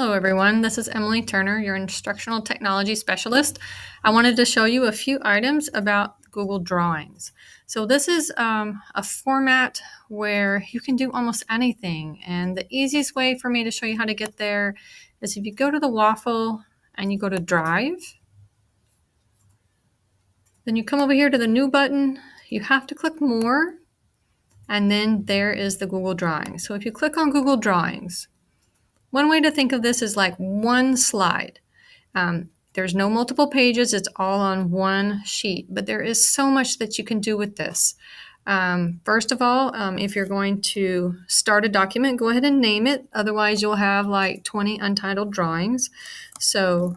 Hello everyone, this is Emily Turner, your Instructional Technology Specialist. I wanted to show you a few items about Google Drawings. So this is a format where you can do almost anything, and the easiest way for me to show you how to get there is if you go to the waffle and you go to Drive, then you come over here to the New button, you have to click More, and then there is the Google Drawings. So if you click on Google Drawings, one way to think of this is like one slide. There's no multiple pages, it's all on one sheet, but there is so much that you can do with this. First of all, if you're going to start a document, go ahead and name it. Otherwise, you'll have like 20 untitled drawings. So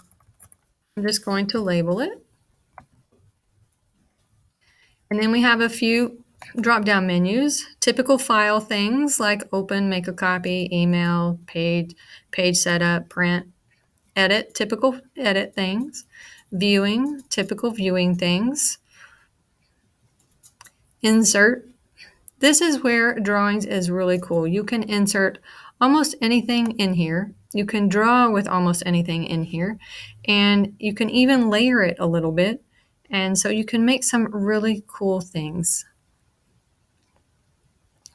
I'm just going to label it. And then we have a few drop-down menus, typical file things like open, make a copy, email, page setup, print, edit, typical edit things, viewing, typical viewing things, insert. This is where drawings is really cool. You can insert almost anything in here. You can draw with almost anything in here, and you can even layer it a little bit. And so you can make some really cool things.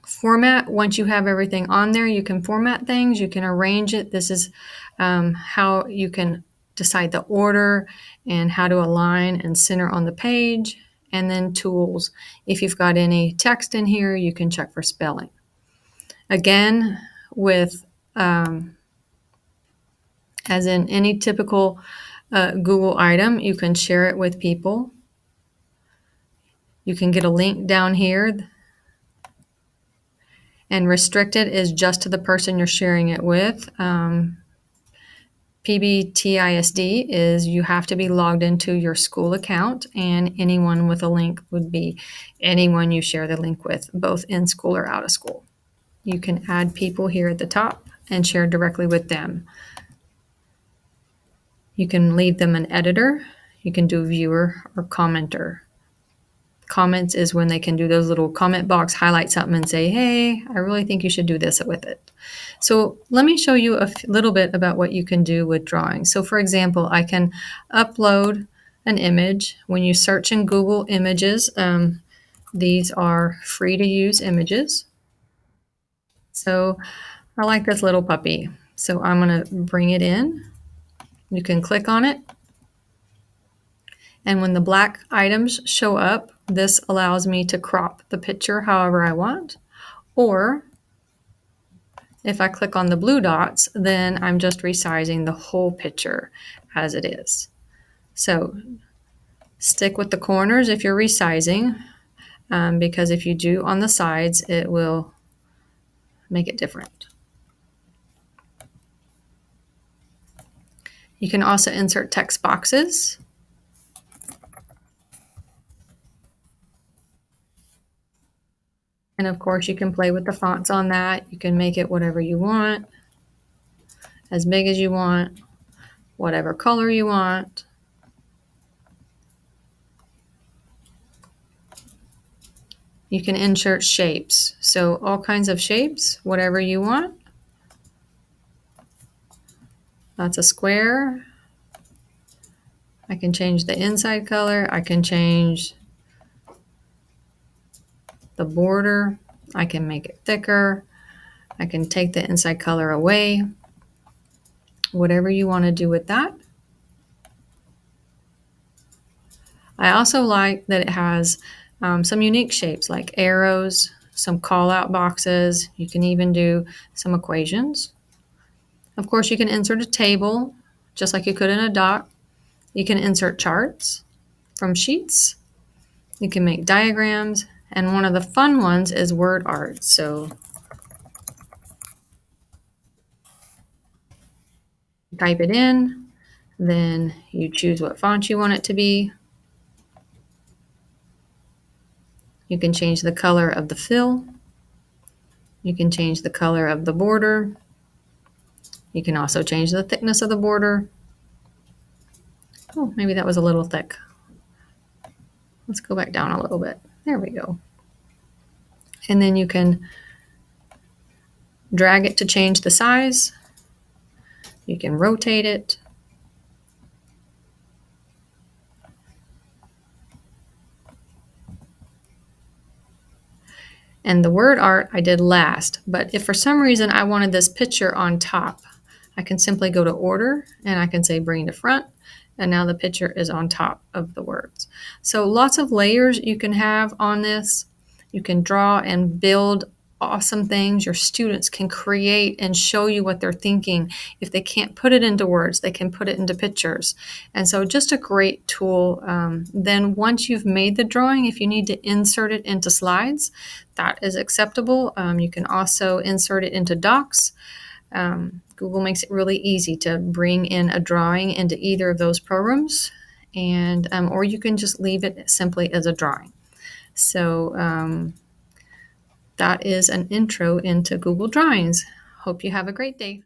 Format, once you have everything on there, you can format things, you can arrange it. This is how you can decide the order and how to align and center on the page. And then tools. If you've got any text in here, you can check for spelling. Again, with as in any typical Google item, you can share it with people. You can get a link down here. And restricted is just to the person you're sharing it with. PBTISD is you have to be logged into your school account, and anyone with a link would be anyone you share the link with, both in school or out of school. You can add people here at the top and share directly with them. You can leave them an editor. You can do viewer or commenter. Comments is when they can do those little comment box, highlight something and say, hey, I really think you should do this with it. So let me show you a little bit about what you can do with drawings. So for example, I can upload an image. When you search in Google Images, these are free to use images. So I like this little puppy. So I'm going to bring it in. You can click on it. And when the black items show up, this allows me to crop the picture however I want. Or if I click on the blue dots, then I'm just resizing the whole picture as it is. So stick with the corners if you're resizing, because if you do on the sides, it will make it different. You can also insert text boxes. And of course, you can play with the fonts on that. You can make it whatever you want, as big as you want, whatever color you want. You can insert shapes. So all kinds of shapes, whatever you want. That's a square. I can change the inside color. I can change the border. I can make it thicker. I can take the inside color away. Whatever you want to do with that. I also like that it has some unique shapes like arrows, some call-out boxes. You can even do some equations. Of course, you can insert a table just like you could in a doc. You can insert charts from sheets. You can make diagrams. And one of the fun ones is word art. So type it in, then you choose what font you want it to be. You can change the color of the fill. You can change the color of the border. You can also change the thickness of the border. Oh, maybe that was a little thick. Let's go back down a little bit. There we go. And then you can drag it to change the size. You can rotate it. And the word art I did last, but if for some reason I wanted this picture on top, I can simply go to order and I can say bring to front, and now the picture is on top of the words. So lots of layers you can have on this. You can draw and build awesome things. Your students can create and show you what they're thinking. If they can't put it into words, they can put it into pictures. And so just a great tool. Then once you've made the drawing, if you need to insert it into slides, that is acceptable. You can also insert it into docs. Google makes it really easy to bring in a drawing into either of those programs, and or you can just leave it simply as a drawing. So that is an intro into Google Drawings. Hope you have a great day.